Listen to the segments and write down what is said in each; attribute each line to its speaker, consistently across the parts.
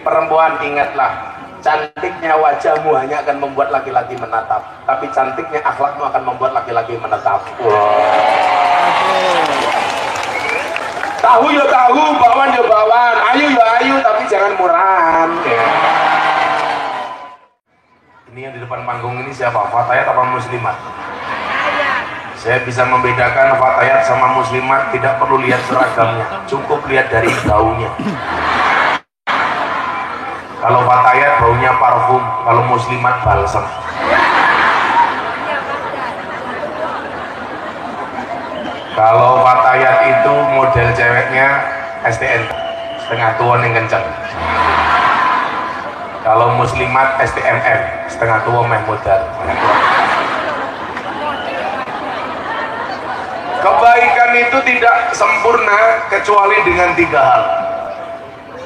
Speaker 1: Perempuan, ingatlah, cantiknya wajahmu hanya akan membuat laki-laki menatap, tapi cantiknya akhlakmu akan membuat laki-laki menetap. Tahu ya tahu, bawan ya bawan, ayu ya ayu, tapi jangan murahan ya. Ini yang di depan panggung ini siapa? Fatayat apa muslimat? Saya bisa membedakan fatayat sama muslimat, tidak perlu lihat seragamnya, cukup lihat dari baunya. Kalau fatayat baunya parfum, kalau muslimat balsam. Kalau fatayat itu model ceweknya STN, setengah tua yang kenceng. Kalau muslimat STMM, setengah tua meh modal. Kebaikan itu tidak sempurna kecuali dengan 3 hal.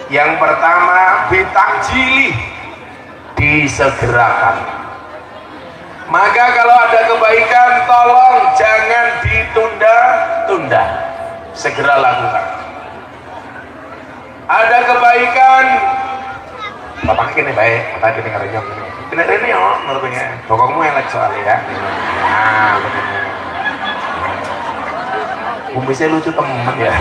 Speaker 1: Yang pertama, bitakjili, disegerakan. Maka kalau ada kebaikan, tolong jangan ditunda-tunda, segera lakukan. Ada kebaikan, bapak ini baik, bapak ini ngerenyong ini ya, menurutnya pokokmu yang lagi soalnya ya. Nah, begini kumisnya lucu temen ya.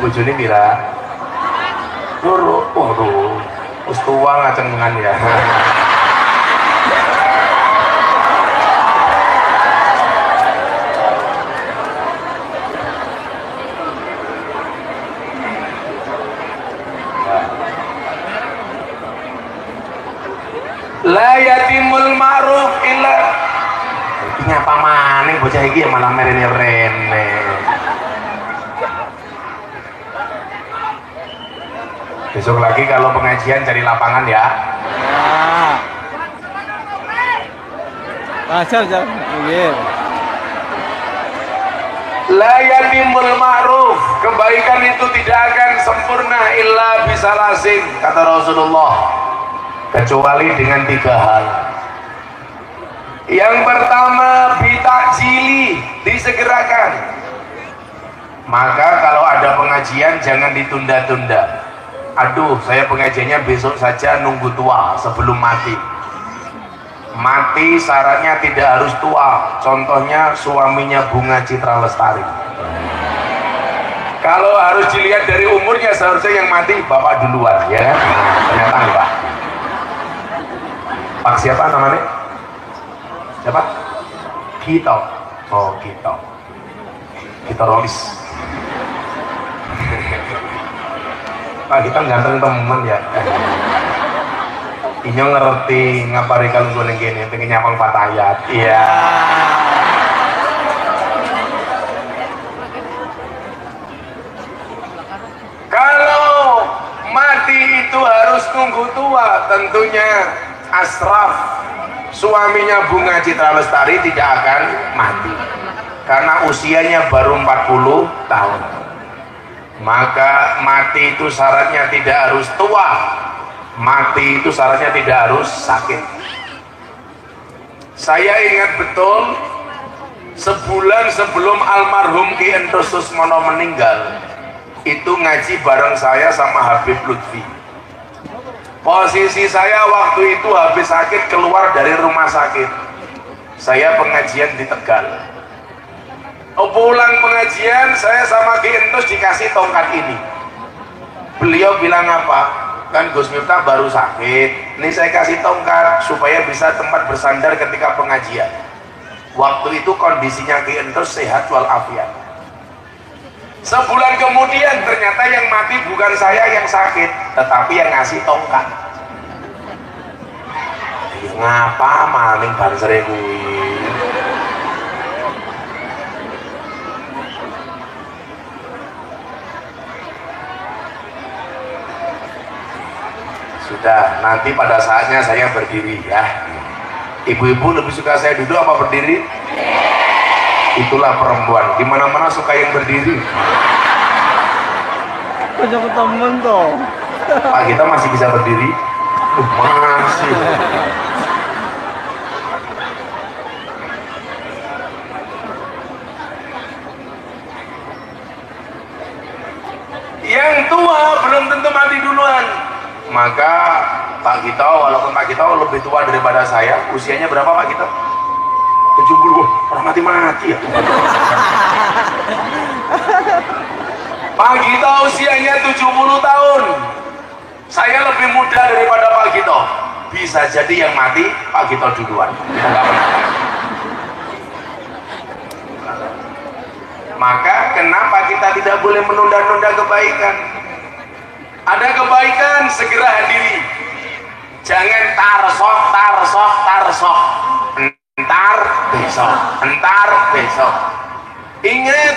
Speaker 1: Bojone Mira loro, waduh wis tua ngacengan ya. La yatimul ma'ruf illa. Iki nyapa maning bocah iki malah merene-rene. Besok lagi kalau pengajian cari lapangan ya.
Speaker 2: Ajar jangan.
Speaker 1: La yatimul ma'ruf, kebaikan itu tidak akan sempurna illa bisalasin, kata Rasulullah, kecuali dengan 3 hal. Yang pertama, bitakjili, disegerakan. Maka kalau ada pengajian jangan ditunda-tunda. Aduh, saya pengajiannya besok saja, nunggu tua sebelum mati. Mati syaratnya tidak harus tua. Contohnya suaminya Bunga Citra Lestari. Kalau harus dilihat dari umurnya, seharusnya yang mati bapak duluan ya. Ternyata enggak. Pak siapa namanya? Siapa? Kito. Oh, Kito. Kito Rolis. Pak kita ganteng temen ya. Inyo ngerti ngapari kalau gue nengkini pengen nyapang fatayat. Iya. Kalau mati itu harus nunggu tua, tentunya Asraf suaminya Bunga Citra Lestari tidak akan mati karena usianya baru 40 tahun. Maka mati itu syaratnya tidak harus tua, mati itu syaratnya tidak harus sakit. Saya ingat betul sebulan sebelum almarhum Ki Entus Susmono meninggal, itu ngaji bareng saya sama Habib Lutfi. Posisi saya waktu itu habis sakit keluar dari rumah sakit, saya pengajian di Tegal. Pulang pengajian saya sama Ki Entus dikasih tongkat ini. Beliau bilang apa? Kan Gus Miftah baru sakit, ini saya kasih tongkat supaya bisa tempat bersandar ketika pengajian. Waktu itu kondisinya Ki Entus sehat walafiat. Sebulan kemudian ternyata yang mati bukan saya yang sakit, tetapi yang ngasih tongkat. Ngapa maling bansere kuwi? Sudah, nanti pada saatnya saya berdiri ya. Ibu-ibu lebih suka saya duduk apa berdiri? Itulah perempuan, dimana-mana suka yang berdiri.
Speaker 2: Banyak temen toh.
Speaker 1: Pak kita masih bisa berdiri? Masih. yang tua belum tentu mati duluan. Maka Pak Gito, walaupun Pak Gito lebih tua daripada saya, usianya berapa Pak Gito? 70. Wah, orang mati-mati ya. Pak Gito usianya 70 tahun. Saya lebih muda daripada Pak Gito. Bisa jadi yang mati Pak Gito duluan. Enggak pernah. Maka kenapa kita tidak boleh menunda-nunda kebaikan? Ada kebaikan segera hadiri. Jangan tarsok. Entar besok. Ingat,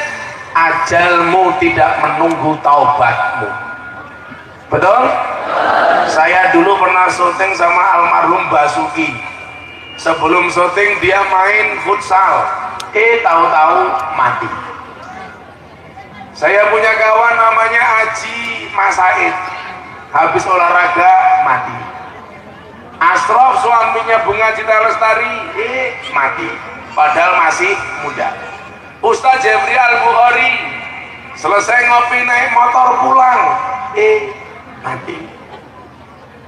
Speaker 1: ajalmu tidak menunggu taubatmu. Betul? Saya dulu pernah syuting sama almarhum Basuki. Sebelum syuting dia main futsal. Tahu-tahu mati. Saya punya kawan namanya Aji Masaid, habis olahraga mati. Asrof suaminya Bunga Citra Lestari mati, padahal masih muda. Ustaz Jeffrey Al-Bukhari selesai ngopi naik motor pulang mati.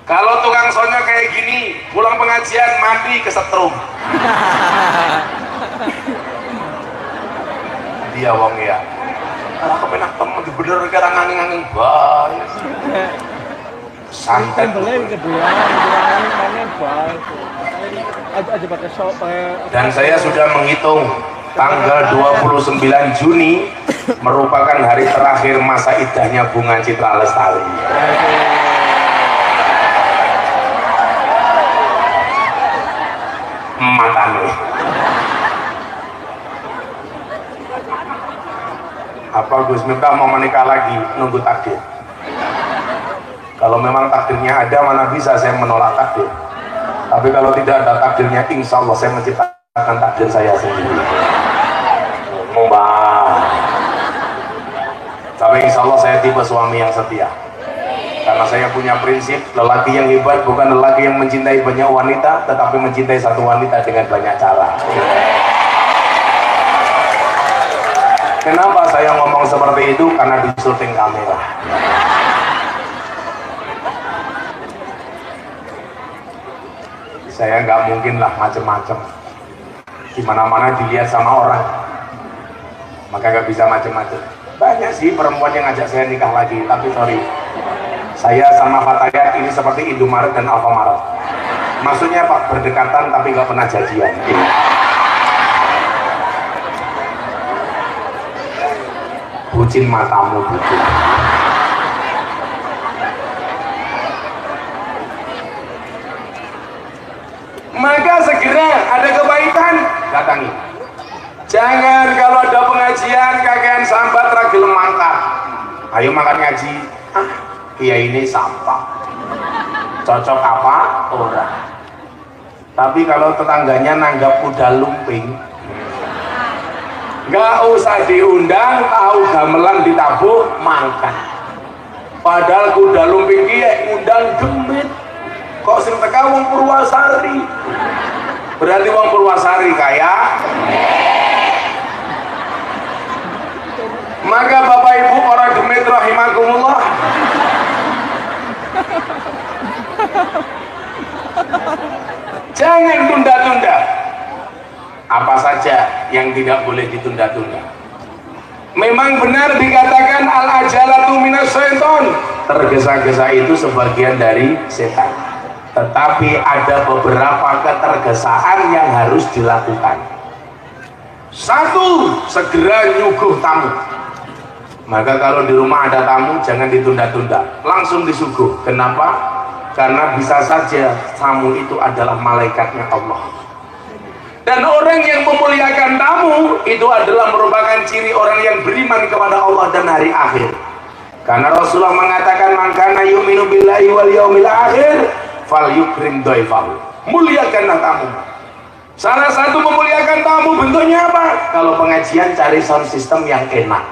Speaker 1: Kalau tukang sonyo kayak gini pulang pengajian mati kesetrum. Dia wong ya kalau kepenak temen bener karang angin-angin baik santai dan saya sudah menghitung tanggal 29 Juni merupakan hari terakhir masa iddahnya Bunga Citra Lestari. Matane apa Gus Miftah mau menikah lagi, nunggu takdir. Kalau memang takdirnya ada, mana bisa saya menolak takdir. Tapi kalau tidak ada takdirnya, insya Allah saya menciptakan takdir saya sendiri. Tapi insya Allah saya tipe suami yang setia. Karena saya punya prinsip, lelaki yang hebat bukan lelaki yang mencintai banyak wanita, tetapi mencintai satu wanita dengan banyak cara. Kenapa saya ngomong seperti itu? Karena di syuting kamera. Saya nggak mungkin lah macem-macem. Dimana-mana dilihat sama orang, maka nggak bisa macem-macem. Banyak sih perempuan yang ngajak saya nikah lagi, tapi sorry, saya sama Fatayat ini seperti Indomaret dan Alfamaret. Maksudnya Pak, berdekatan tapi nggak pernah jadian. Bucin matamu bucin. Maka segera ada kebaikan datangi. Jangan kalau ada pengajian kakean sambat ragil mangkat. Ayo makan ngaji. Iya ini sampah. Cocok apa? Ora. Tapi kalau tetangganya nanggap kuda lumping, nggak usah diundang, tahu gamelan ditabuh makan. Padahal kuda lumping kia undang gemit. Kok sing teka wong Purwasari? Berarti wong Purwasari kaya. Maka Bapak Ibu orang gemit rahimakumullah, jangan tunda-tunda. Apa saja yang tidak boleh ditunda-tunda. Memang benar dikatakan al-ajalatu minas syaiton, tergesa-gesa itu sebagian dari setan. Tetapi ada beberapa ketergesaan yang harus dilakukan. Satu, segera nyuguh tamu. Maka kalau di rumah ada tamu jangan ditunda-tunda, langsung disuguh. Kenapa? Karena bisa saja tamu itu adalah malaikatnya Allah. Dan orang yang memuliakan tamu itu adalah merupakan ciri orang yang beriman kepada Allah dan hari akhir. Karena Rasulullah mengatakan, man kana yu'minu billahi wal yaumil akhir falyukrim dhaifahu. Muliakanlah tamu. Salah satu memuliakan tamu bentuknya apa? Kalau pengajian cari sound system yang enak.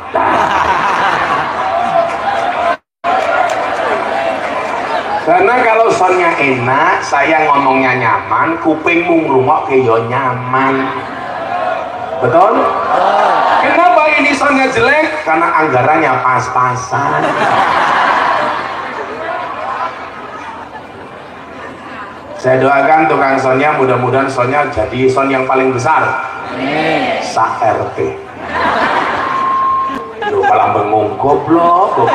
Speaker 1: Karena kalau soundnya enak, saya ngomongnya nyaman, kupingmu ngrungok ke yo nyaman. Betul? Kenapa ini sonnya jelek? Karena anggarannya pas-pasan. Saya doakan tukang sonnya mudah-mudahan sonnya jadi son yang paling besar. Sa RT. Lu malah bengong goblok.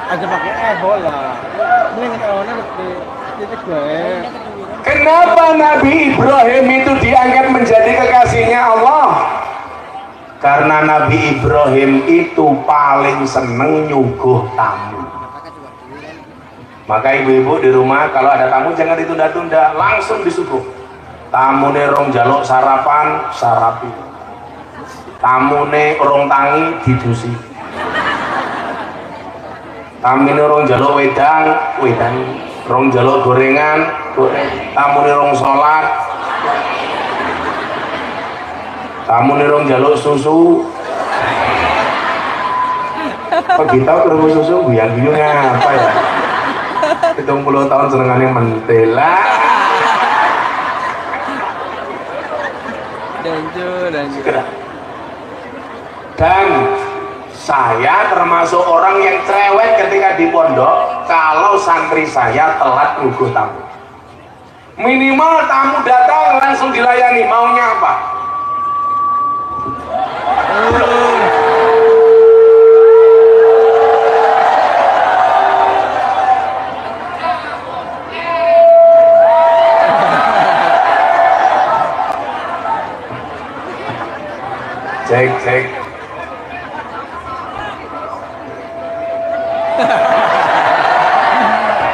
Speaker 2: Aja pakai ebol lah. Ini awalnya titik gue.
Speaker 1: Kenapa Nabi Ibrahim itu diangkat menjadi kekasihnya Allah? Karena Nabi Ibrahim itu paling seneng nyuguh tamu. Maka ibu-ibu di rumah kalau ada tamu jangan ditunda-tunda, langsung disuguh. Tamu nih rong jaluk sarapan, sarapi. Tamu nih rong tangi, didusi. Tamu nih rong jaluk wedang, wedang. Rong jaluk gorengan, goreng. Tamu nih rong sholat. Tamu nih rong jaluk susu. Kok kita kerungu susu guyang-guyungnya apa ya? 70 tahun senengannya mentela. Dan saya termasuk orang yang cerewet ketika di pondok kalau santri saya telat nguguh tamu. Minimal tamu datang langsung dilayani, maunya apa? Cek.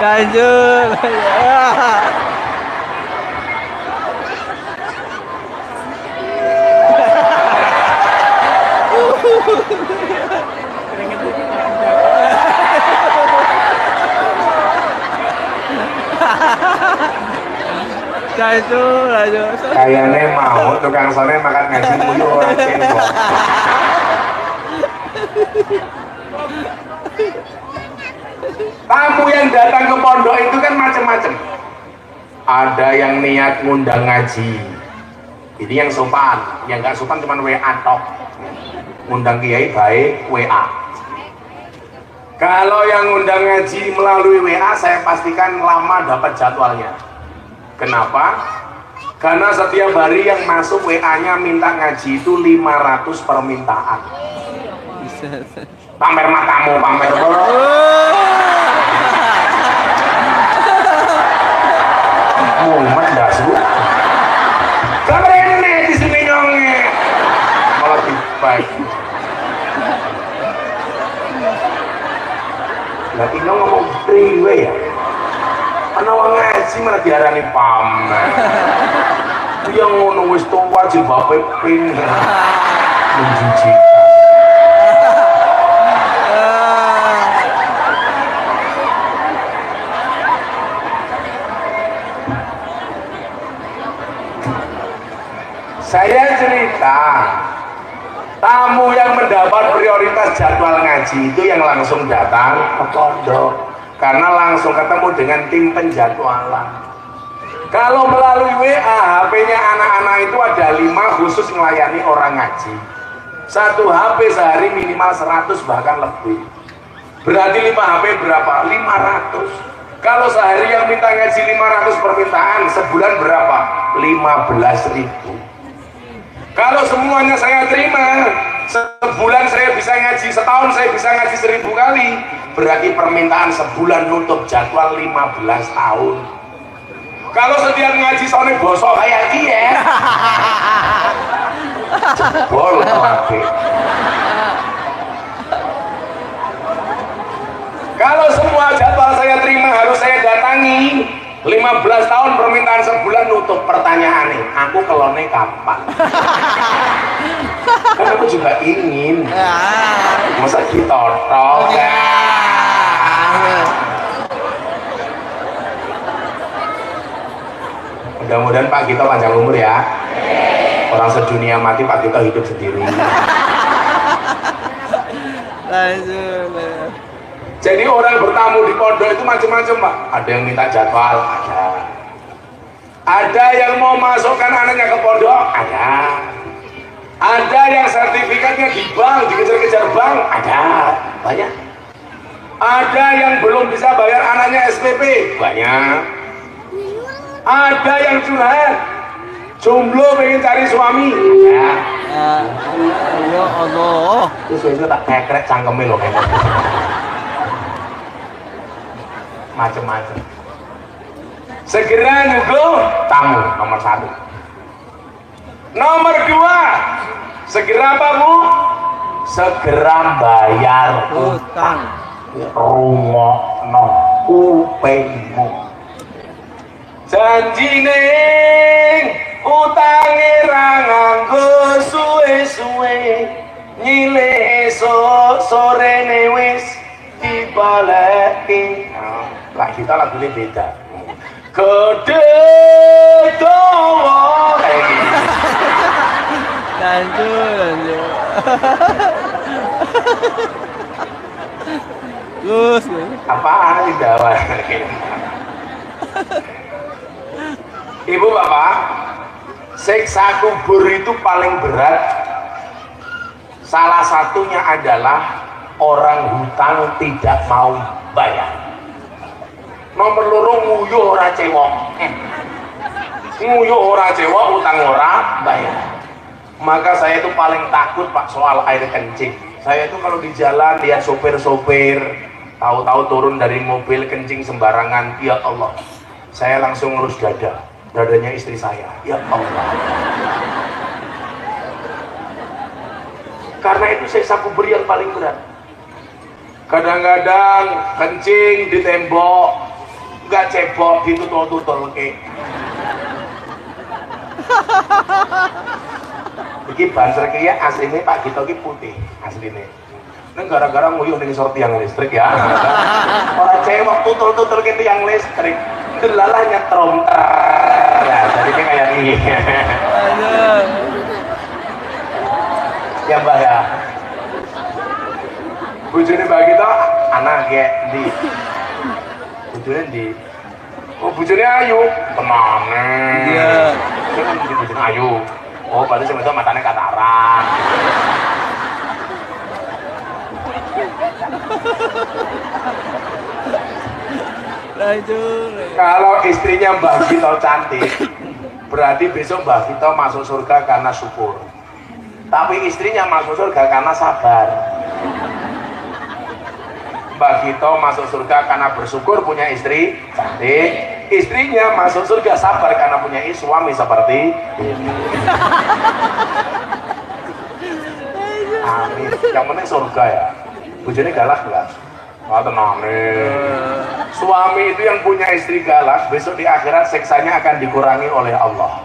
Speaker 2: Lanjut. Lanjut.
Speaker 1: Kayaknya mau tukang sore makan ngaji mulu orang cendol. Tamu yang datang ke pondok itu kan macam-macam. Ada yang niat ngundang ngaji. Ini yang sopan, yang nggak sopan cuma WA tok. Ngundang kiai baik WA. Kalau yang ngundang ngaji melalui WA, saya pastikan lama dapat jadwalnya. Kenapa? Karena setiap hari yang masuk WA-nya minta ngaji itu 500 permintaan. Pamer matamu, pamer mumet dasu. Kabar ini di sini nyonge. Malah baik. Lah ini ngomong priwe ya. Ana wong ngaji malah diarani pamer. Dia ngono wis tua jilbabe pink. Menjijik. Saya cerita, tamu yang mendapat prioritas jadwal ngaji itu yang langsung datang ke pondok, karena langsung ketemu dengan tim penjadwalan. Kalau melalui WA, HP-nya anak-anak itu ada 5 khusus melayani orang ngaji. Satu HP sehari minimal 100 bahkan lebih. Berarti 5 HP berapa? 500. Kalau sehari yang minta ngaji 500 permintaan, sebulan berapa? 15.000. Kalau semuanya saya terima, sebulan saya bisa ngaji, setahun saya bisa ngaji 1000 kali. Berarti permintaan sebulan nutup jadwal 15 tahun. Kalau setiap ngaji soalnya bosok kayak dia, jebol lagi. Kalau semua jadwal saya terima harus saya datangi, 15 tahun permintaan sebulan nutup. Pertanyaannya, aku kelone kapan? Kan aku juga ingin. Masa ditotok ya? Mudah-mudahan Pak Gito panjang umur ya. Orang sedunia mati Pak Gito hidup sendiri. Jadi orang bertamu di pondok itu macam-macam Pak. Ada yang minta jadwal, ada yang mau masukkan anaknya ke pondok, ada. Ada yang sertifikatnya di bank, dikejar-kejar bank, ada banyak. Ada yang belum bisa bayar anaknya SPP, banyak. Ada yang curhat, jomblo pengen cari suami, ada.
Speaker 2: Ya Allah.
Speaker 1: Terus itu tak kekrek cangkeme loh kayak macem-macem. Segera nyuguh tamu nomor 1. Nomor 2, segera apa Bu? Segera bayar utang. Rungokno kupingmu. Janjine utange ra nganggo suwe-suwe, nyilih esuk sorene wis dibaleki. Lah kita lagune beda. Gede dawa kayak gini.
Speaker 2: Lanjut. Lus.
Speaker 1: Apaan di dawa? Ibu bapak, siksa kubur itu paling berat. Salah satunya adalah orang hutang tidak mau bayar. Nomor loro nguyuh ora cewek. Nguyuh ora cewek, utang ora bayar. Maka saya itu paling takut Pak soal air kencing. Saya itu kalau di jalan lihat sopir-sopir tahu-tahu turun dari mobil kencing sembarangan, ya Allah, saya langsung ngelus dadanya istri saya, ya Allah. Karena itu siksa kubur yang paling berat. Kadang-kadang kencing di tembok, nggak cebok, ditutul-tutul ke. Iki banser kia aslinya Pak Gito ki putih aslinya. Ini gara-gara nguyuh ning sor tiang listrik ya. Orang cewek tutul-tutul ke tiang listrik, delalah nyetrum. Ya, jadi kayak gini. Ya Mbak ya. Bujune Mbak Gito anak kayak di. Bujune di. Oh bujune ayu, tenang. Iya. Kan di bujune ayu. Oh, baru sama itu matanya katarak.
Speaker 2: Lanjut.
Speaker 1: Kalau istrinya Mbak Gito cantik, berarti besok Mbak Gito masuk surga karena syukur. Tapi istrinya masuk surga karena sabar. Mbak Gito masuk surga karena bersyukur punya istri cantik. Istrinya masuk surga sabar karena punya suami seperti ini. Amin. Yang penting surga ya. Bujone galak enggak? Oh, tenang nih. Suami itu yang punya istri galak, besok di akhirat siksanya akan dikurangi oleh Allah.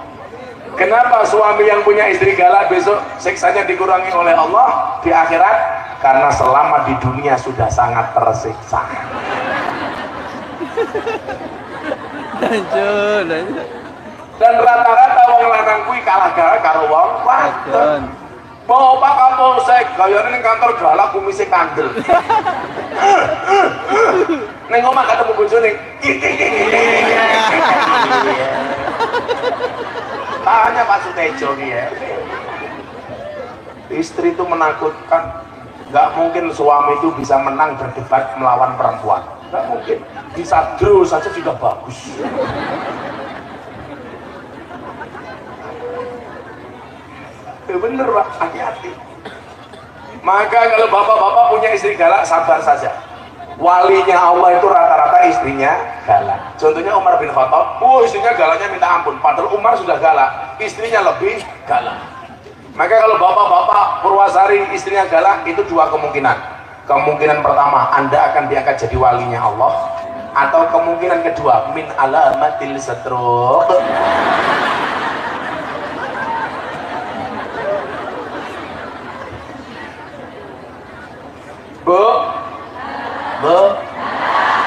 Speaker 1: Kenapa suami yang punya istri galak besok siksanya dikurangi oleh Allah di akhirat? Karena selama di dunia sudah sangat tersiksa.
Speaker 2: Lanjut.
Speaker 1: Dan rata-rata wong lanang kuwi kalah galak karo wong wadon. Bapak Kapolsek gayane ning kantor galak kumise kandel. Ning omah ketemu bojone. Tanya Pak Sutejo ya. Istri itu menakutkan. Nggak mungkin suami itu bisa menang berdebat melawan perempuan. Nggak mungkin. Bisa draw saja juga bagus. Ya bener Pak, hati-hati. Maka kalau bapak-bapak punya istri galak, sabar saja. Walinya Allah itu rata-rata istrinya galak. Contohnya Umar bin Khattab, istrinya galaknya minta ampun. Padahal Umar sudah galak, istrinya lebih galak. Maka kalau bapak-bapak Purwasari istrinya galak, itu dua kemungkinan. Kemungkinan pertama, Anda akan diangkat jadi walinya Allah. Atau kemungkinan kedua, min alamatil setruk. Bu,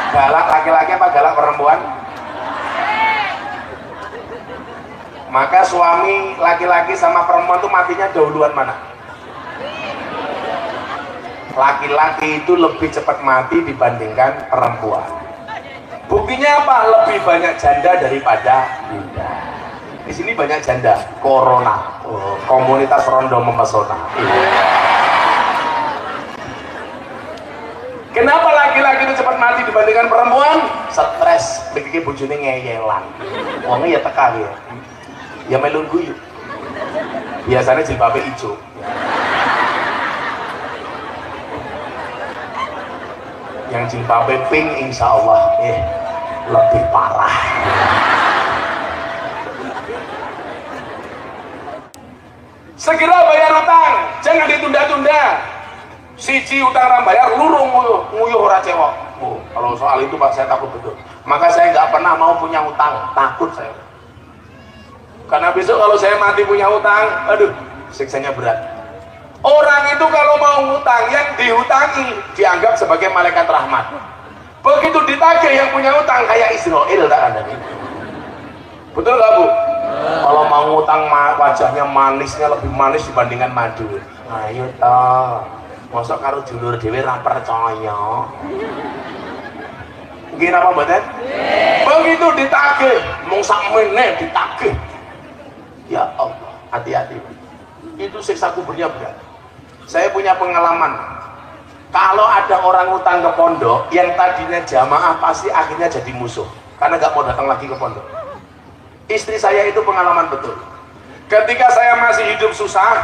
Speaker 1: galak laki-laki apa galak perempuan? Maka suami laki-laki sama perempuan itu matinya dahuluan mana? Laki-laki itu lebih cepat mati dibandingkan perempuan. Buktinya apa? Lebih banyak janda daripada bunda. Di sini banyak janda. Corona. Oh, komunitas rondo mempesona. Kenapa laki-laki itu cepat mati dibandingkan perempuan? Stres, pikir bojone ngeyelan. Wongnya ya teka ya. Ya melun guyu. Biasanya jilbabnya hijau. Yang jilbabnya pink insya Allah lebih parah. Segera bayar utang, jangan ditunda-tunda. Siji utang orang bayar, lurung nguyuh ora cewek. Oh, kalau soal itu Pak saya takut betul. Maka saya nggak pernah mau punya utang, takut saya. Karena besok kalau saya mati punya utang, aduh, siksanya berat. Orang itu kalau mau utang, yang dihutangi dianggap sebagai malaikat rahmat. Begitu ditagih yang punya utang kayak Israel, tak ada nih. Betul nggak Bu? Kalau mau ngutang wajahnya manisnya lebih manis dibandingkan madu. Ayo toh, mosok karo dulur dhewe ra percaya. Nggih napa mboten? Begitu ditagih, mung sakmene ditagih. Ya Allah, hati-hati. Itu siksa kuburnya berat. Saya punya pengalaman. Kalau ada orang ngutang ke pondok, yang tadinya jamaah pasti akhirnya jadi musuh karena nggak mau datang lagi ke pondok. Istri saya itu pengalaman betul. Ketika saya masih hidup susah,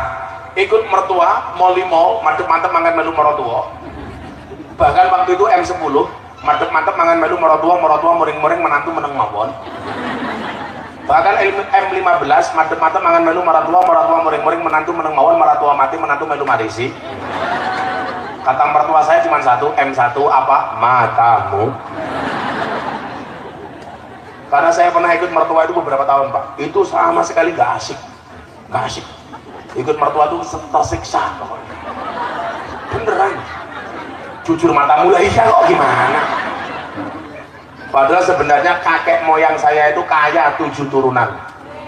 Speaker 1: ikut mertua, mall, mantep-mantep mangan melu mertua. Bahkan waktu itu M10, mantep-mantep mangan melu mertua muring-muring menantu meneng mawon. Bahkan M15, mantep-mantep mangan melu mertua muring-muring menantu meneng mawon, mertua mati menantu melu marisi. Kata mertua saya cuma satu, M1 apa? Matamu. Karena saya pernah ikut mertua itu beberapa tahun Pak, itu sama sekali gak asik. Ikut mertua itu tersiksa beneran. Jujur matamu lah, iya kok gimana. Padahal sebenarnya kakek moyang saya itu kaya 7 turunan.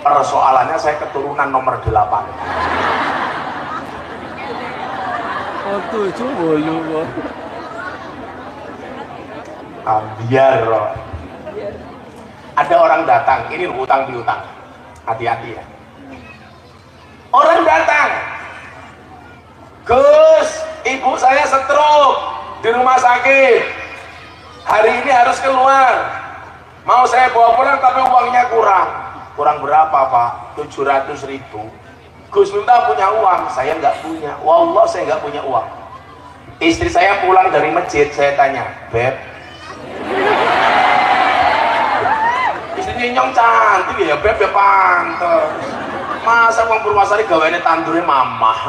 Speaker 1: Persoalannya saya keturunan nomor 8.
Speaker 2: Oh 7 bolu.
Speaker 1: Biar ada orang datang, ini hutang piutang, hati-hati ya. Orang datang, Gus, ibu saya stroke di rumah sakit, hari ini harus keluar, mau saya bawa pulang tapi uangnya kurang berapa Pak? 700.000. Gus minta punya uang, saya nggak punya. Wallah saya nggak punya uang. Istri saya pulang dari masjid, saya tanya, Beb, istrinya nyong cantik ya, Beb ya pantes. Masa uang Purwasari gawainnya tandurnya mamah?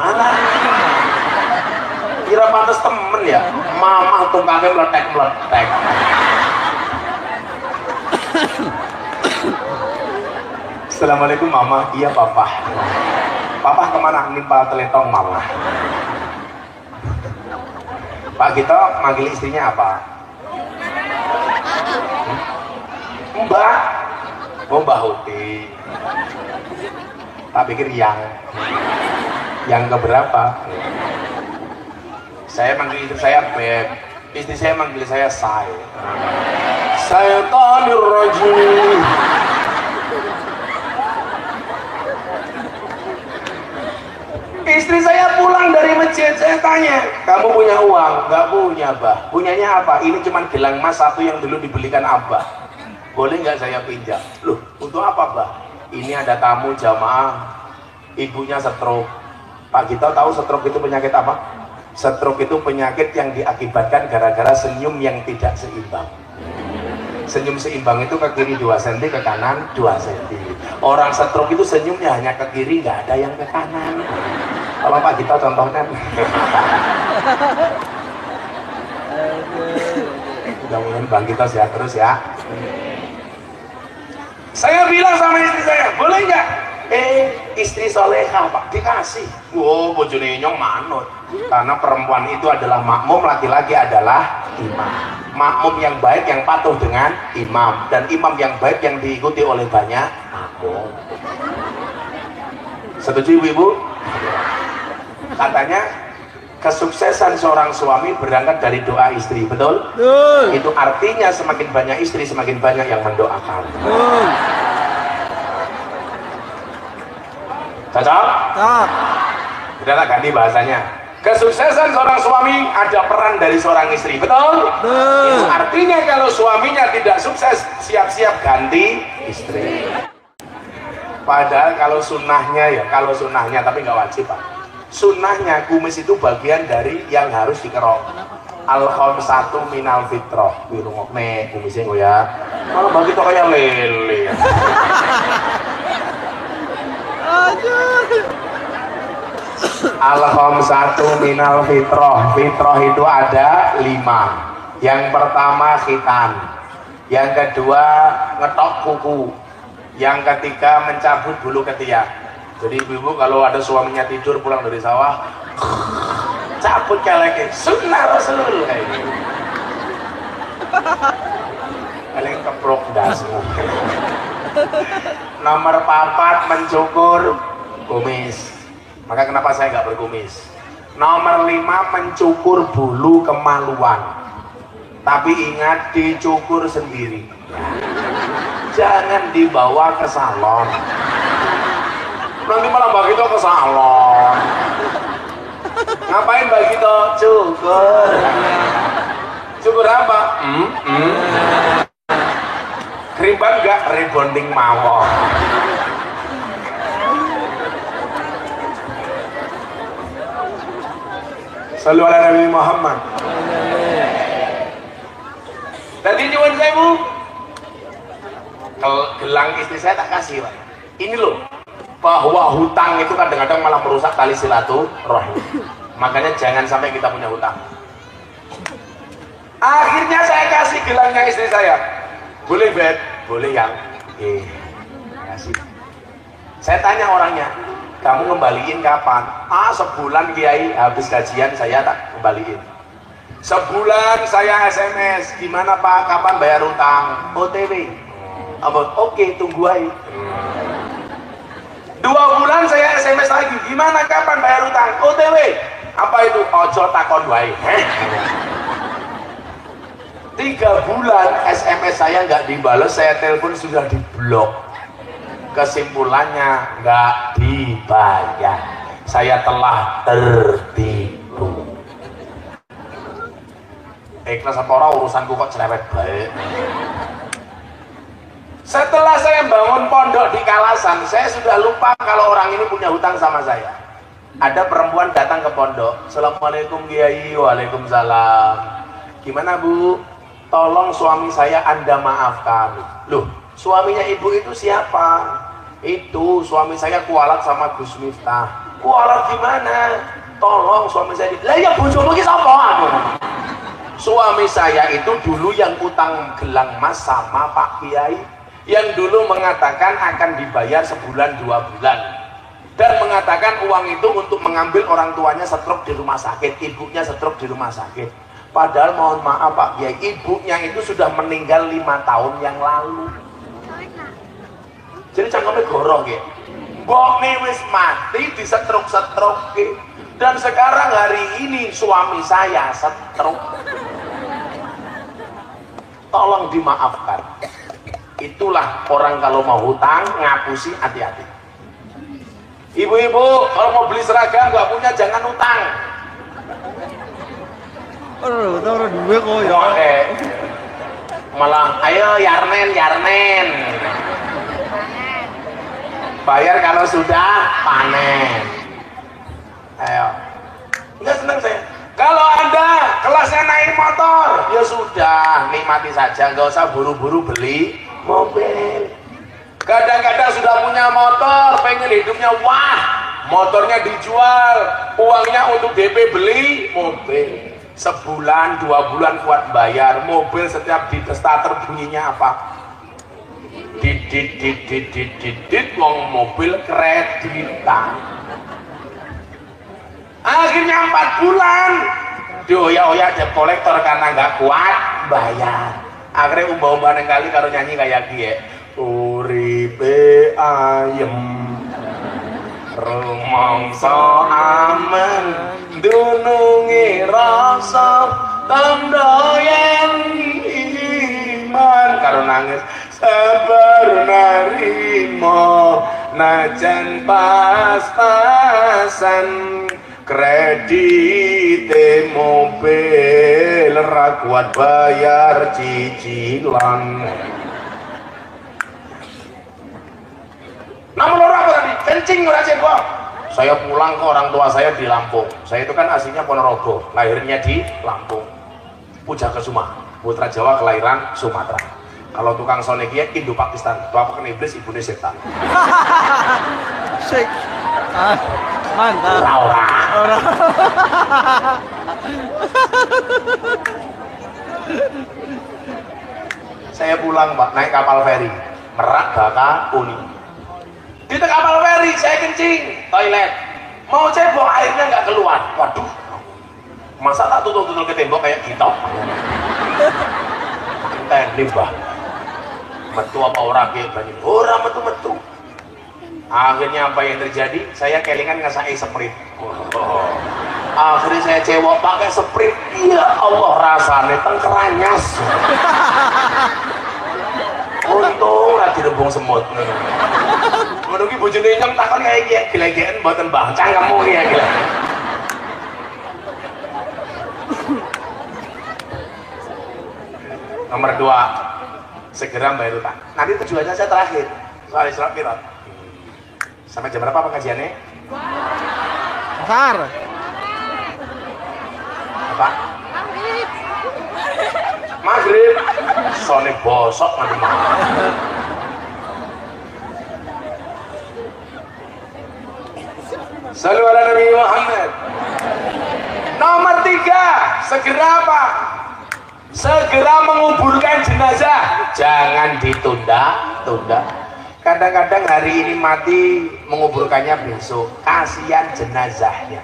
Speaker 1: Kira pantes temen ya, mamah tungkangnya meletek. Assalamualaikum mama, iya papa. Papa kemana? Nimpa teletong mama. Pak Gito manggil istrinya apa? Mbak. Oh Mbak Huti. Tak pikir yang keberapa? Saya manggil istri saya Beb, istri saya manggil saya Say. Syaitanir rajim. Istri saya pulang dari masjid, saya tanya, kamu punya uang? Nggak punya, Bah. Punyanya apa? Ini cuma gelang emas satu yang dulu dibelikan Abah. Boleh nggak saya pinjam? Loh, untuk apa, Bah? Ini ada tamu jamaah, ibunya stroke. Pak Gito tahu stroke itu penyakit apa? Stroke itu penyakit yang diakibatkan gara-gara senyum yang tidak seimbang. Senyum seimbang itu ke kiri 2 cm, ke kanan 2 cm. Orang stroke itu senyumnya hanya ke kiri, nggak ada yang ke kanan. Kalau Pak Gito contohnya. Mudah-mudahan Bang Gito sehat terus ya. Saya bilang sama istri saya, boleh nggak? Istri soleha Pak, dikasih. Wow, bojone nyong manut. Karena perempuan itu adalah makmum, laki-laki adalah imam. Makmum yang baik yang patuh dengan imam, dan imam yang baik yang diikuti oleh banyak makmum. Setuju ibu? Katanya kesuksesan seorang suami berangkat dari doa istri, betul? Itu artinya semakin banyak istri, semakin banyak yang mendoakan. Cocok?
Speaker 2: Cocok.
Speaker 1: Kita tak ganti bahasanya. Kesuksesan seorang suami ada peran dari seorang istri, betul? Itu artinya kalau suaminya tidak sukses, siap-siap ganti istri. Padahal kalau sunnahnya ya, tapi nggak wajib Pak. Sunnahnya kumis itu bagian dari yang harus dikerok. Al-khamsatu minal fitrah. Wirungok nih kumisnya gue ya. Kalau bagi tuh kayak lele. Al-khamsatu minal fitrah. Fitrah itu ada 5. Yang pertama khitan. Yang kedua ngetok kuku. Yang ketiga mencabut bulu ketiak. Jadi ibu-ibu kalau ada suaminya tidur pulang dari sawah, cabut keleknya, sunnah Rasul kayak gitu. Paling keprok dasmu. Nomor 4 mencukur kumis. Maka kenapa saya nggak berkumis? Nomor 5 mencukur bulu kemaluan. Tapi ingat dicukur sendiri. Jangan dibawa ke salon. Nanti malah begitu ke salon. Ngapain begitu? Cukur. Cukur apa? Keriban enggak? Rebonding mawon. Sallu ala Nabi Muhammad. Tadi nyuwun sewu. Gelang istri saya tak kasih Pak. Ini loh, bahwa hutang itu kadang-kadang malah merusak tali silaturahim. Makanya jangan sampai kita punya hutang. Akhirnya saya kasih gelangnya istri saya. Boleh Bet? Boleh yang kasih. Saya tanya orangnya, kamu kembaliin kapan? Sebulan Kiai, habis gajian saya tak kembaliin. Sebulan saya SMS, gimana Pak, kapan bayar hutang? OTW. Oke, tunggu aja. 2 bulan saya SMS lagi, gimana kapan bayar hutang? OTW. Apa itu? Ojo takon wae. 3 bulan SMS saya nggak dibalas, saya telepon sudah diblok. Kesimpulannya nggak dibayar. Saya telah tertipu. Ikhlas apa ora urusanku kok cerewet baik. Setelah saya bangun pondok di Kalasan, saya sudah lupa kalau orang ini punya hutang sama saya. Ada perempuan datang ke pondok. Assalamualaikum Kiai. Waalaikumsalam. Gimana Bu? Tolong suami saya Anda maafkan. Loh, suaminya ibu itu siapa? Itu suami saya kualat sama Gus Miftah. Kualat gimana? Tolong suami saya. Lah ya bojomu ki sapa aku? Suami saya itu dulu yang utang gelang emas sama Pak Kiai, yang dulu mengatakan akan dibayar sebulan 2 bulan, dan mengatakan uang itu untuk mengambil orang tuanya stroke di rumah sakit, ibunya stroke di rumah sakit. Padahal mohon maaf Pak Kiai, ibunya itu sudah meninggal 5 tahun yang lalu. Jadi cangkemnya gorong ya, mbokne wis mati di stroke, dan sekarang hari ini suami saya stroke. Tolong dimaafkan. Itulah orang kalau mau hutang ngapusi, hati-hati. Ibu-ibu kalau mau beli seragam nggak punya jangan hutang.
Speaker 2: Orang dua kok ya.
Speaker 1: Oke. Malah ayo yarnen. Bayar kalau sudah panen. Ayo. Enggak senang saya. Kalau Anda kelasnya naik motor, ya sudah, nikmati saja, nggak usah buru-buru beli mobil. Kadang-kadang sudah punya motor, pengen hidupnya wah, motornya dijual, uangnya untuk DP beli mobil. Sebulan, 2 bulan kuat bayar, mobil setiap di starter bunyinya apa? Dit, wong mobil kreditan. Akhirnya 4 bulan dioyak-oyak debt kolektor karena nggak kuat bayar. Akhirnya umbah-umbah kali karo nyanyi kayak gie. Uripe ayem rumangsa aman dunungi rasa tanda yen iman karo nangis sabar narimo najan pas-pasan kredit mobil ra kuat bayar cicilan. Namun orang apa tadi? Kencing ngerasain gua. Saya pulang ke orang tua saya di Lampung. Saya itu kan aslinya Ponorogo, lahirnya di Lampung. Puja Kesuma, putra Jawa kelahiran Sumatera. Kalau tukang sonek ya Indo Pakistan, bapak kan iblis, ibunya setan.
Speaker 2: Sik. Mantap.
Speaker 1: Ora. Saya pulang Pak, naik kapal feri Merak Baka Uni. Di kapal feri saya kencing, toilet. Mau cebok airnya nggak keluar. Waduh. Masa tak tutul-tutul ke tembok kayak gitu? Ten limbah. Metu apa orang kayak bani? Orang metu-metu. Akhirnya apa yang terjadi? Saya kelingan ngasai Sprite. Akhirnya saya cewek pakai Sprite. Ya Allah rasanya tengkeranyas. Untung lagi rebung semut. Menunggu bojone nyem takon kayak gini, gila-gilaan mboten Bang, cangkemmu ya gila. Nomor 2, segera bayar utang. Nanti tujuannya saya terakhir, soal Isra Mi'raj. Sampai jam berapa pengajiannya?
Speaker 2: Asar.
Speaker 1: Apa? Maghrib. Sone bosok nanti malam. Sallu ala Nabi Muhammad. Nomor 3, segera apa? Segera menguburkan jenazah. Jangan ditunda-tunda. Kadang-kadang hari ini mati, menguburkannya besok. Kasihan jenazahnya.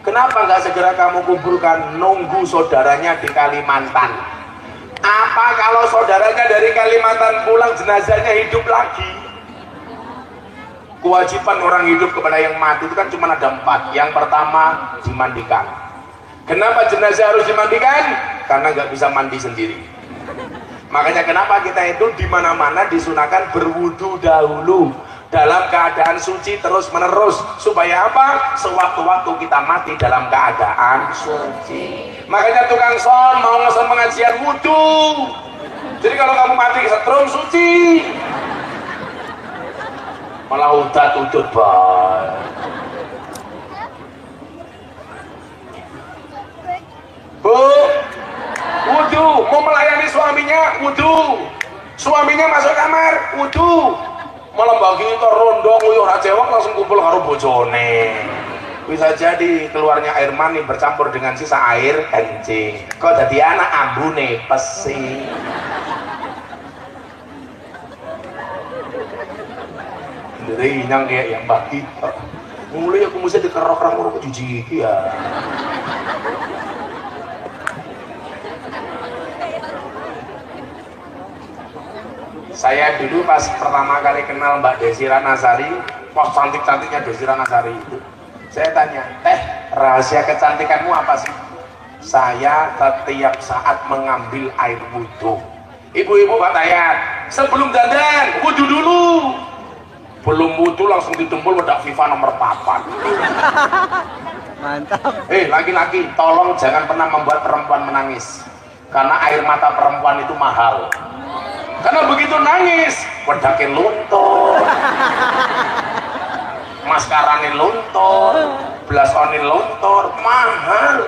Speaker 1: Kenapa nggak segera kamu kuburkan? Nunggu saudaranya di Kalimantan. Apa kalau saudaranya dari Kalimantan pulang, jenazahnya hidup lagi? Kewajiban orang hidup kepada yang mati itu kan cuma ada 4. Yang pertama, dimandikan. Kenapa jenazah harus dimandikan? Karena nggak bisa mandi sendiri. Makanya kenapa kita itu dimana-mana disunahkan berwudu dahulu dalam keadaan suci terus menerus, supaya apa? Sewaktu-waktu kita mati dalam keadaan suci. Makanya tukang son mau ngeson pengajian wudu. Jadi kalau kamu mati setrum suci. Malah udah tutut bae. Bu, wudu, mau melayani suaminya, wudu. Suaminya masuk kamar, wudu. Malah bagi itu rondo nguyuh ra cewek langsung kumpul karo bojone. Bisa jadi keluarnya air mani bercampur dengan sisa air kencing. Kok dadi anak ambune pesi. Dari nyang kayak yang bagi. Mulai aku mesti dikerok-kerok ngono jijik ya. Saya dulu pas pertama kali kenal Mbak Desira Nasari, pas cantik-cantiknya Desira Nasari itu, saya tanya, teh rahasia kecantikanmu apa sih? Saya setiap saat mengambil air wudhu. Ibu-ibu Fatayat, sebelum dandan wudhu dulu. Belum wudhu langsung ditumpul bedak FIFA nomor 4.
Speaker 2: Mantap.
Speaker 1: Laki-laki, tolong jangan pernah membuat perempuan menangis, karena air mata perempuan itu mahal. Karena begitu nangis, wedake luntur, maskarane luntur, blasone luntur, mahal.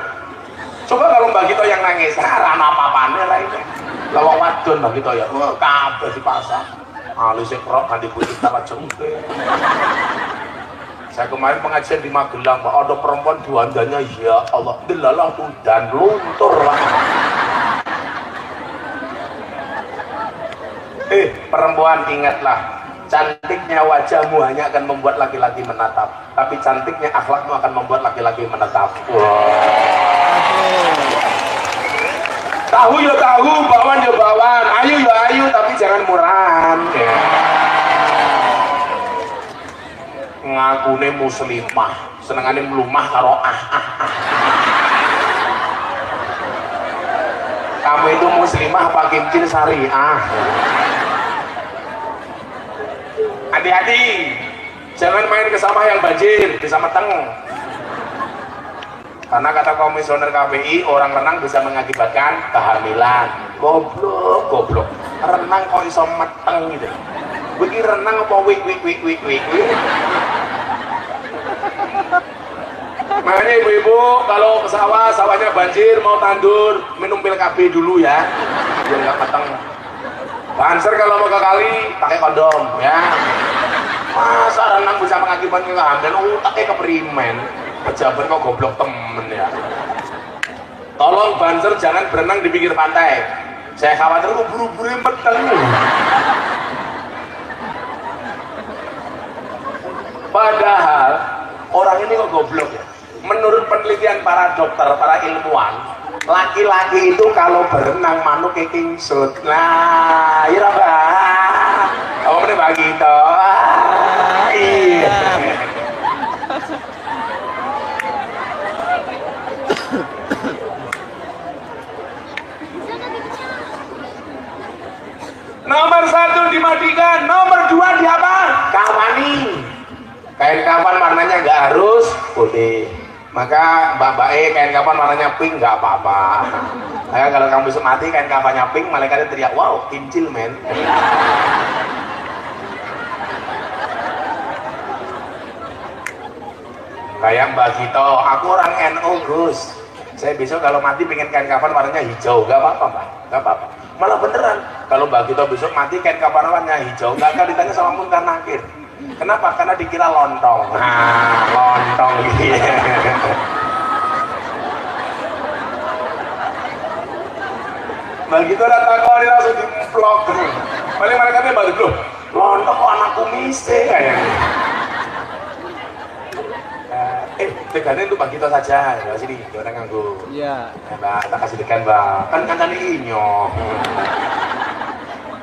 Speaker 1: Coba kalau Mbak Gito yang nangis, rana apa-apane lah ini. Lawang wadon Mbak Gito ya, kabeh dipasang. Alisnya kerok ganti putih talah jengke. Saya kemarin pengajian di Magelang, Pak, ada perempuan duandanya, ya Allah, delalah tuh dan luntur lah. Perempuan ingatlah, cantiknya wajahmu hanya akan membuat laki-laki menatap, tapi cantiknya akhlakmu akan membuat laki-laki menatap. Tahu ya tahu, bawan ya bawan, ayu ya ayu, tapi jangan murahan. Ngakune muslimah, senengane melumah karo Kamu itu muslimah apa kimcil syariah? hati-hati, jangan main ke sawah yang banjir, bisa meteng. Karena kata komisioner KPI, orang renang bisa mengakibatkan kehamilan. Goblok, renang kok iso meteng gitu. Begini renang apa wik. Makanya ibu-ibu kalau ke sawah, sawahnya banjir, mau tandur, minum pil KB dulu ya, biar nggak meteng. Banser kalau mau ke kali, pakai kondom ya. Masa renang bisa mengakibatkan kehamilan, utaknya keperimen. Pejabat kok goblok temen ya. Tolong banser jangan berenang di pinggir pantai. Saya khawatir kok buru-buru meteng. Padahal orang ini kok goblok ya. Menurut penelitian para dokter, para ilmuwan, laki-laki itu kalau berenang manuk kingsut. Nah, iya Pak. Kamu ini bagi itu. Iya. Nomor 1 dimatikan, nomor 2 diapa? Kawani. Kain kafan warnanya nggak harus putih. Maka mbak kain kafan warnanya pink nggak apa-apa. Maka kalau kamu besok mati kain kafannya pink, malaikatnya teriak, wow, kincil men. Kayak Mbak Gito, aku orang NU Gus. Saya besok kalau mati pengen kain kafan warnanya hijau, nggak apa-apa Mbak, nggak apa-apa. Malah beneran, kalau Mbak Gito besok mati kain kafan warnanya hijau, nggak akan ditanya sama Munkar Nakir. Kenapa? Karena dikira lontong. Nah, lontong gitu. Mbak Gito datang kok langsung dimplok. Paling mereka baru loh, lontong kok anak kumise kayaknya. Tegane untuk Mbak Gito saja, ya sini, orang nganggo.
Speaker 2: Iya.
Speaker 1: Mbak, tak kasih tekan Mbak. Kan kancane inyo.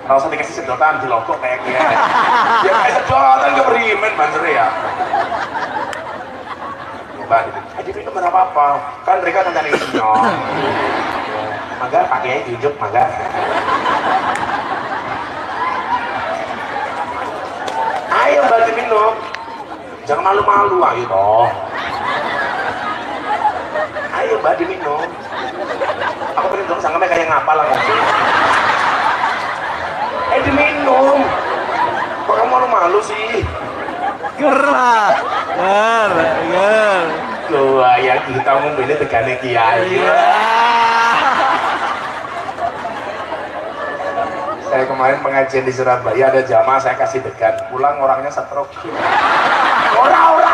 Speaker 1: Ora usah dikasih sedotan di logok kayak gini. Ya kayak sedotan keperimen banser ya. Mbak, jadi itu berapa apa? Kan mereka kancane inyo. Mangga pakai hidup mangga. Ayo Mbak diminum. Jangan malu-malu ayo toh. Ayo Mbak diminum. Aku pengen dong sampai kayak ngapal lah. Diminum. Kok kamu malu-malu sih?
Speaker 2: Gerah. Ger.
Speaker 1: Loh, ya kita ngomongin tegane kiai. Saya kemarin pengajian di Surabaya ada jamaah saya kasih degan, pulang orangnya stroke. Ora.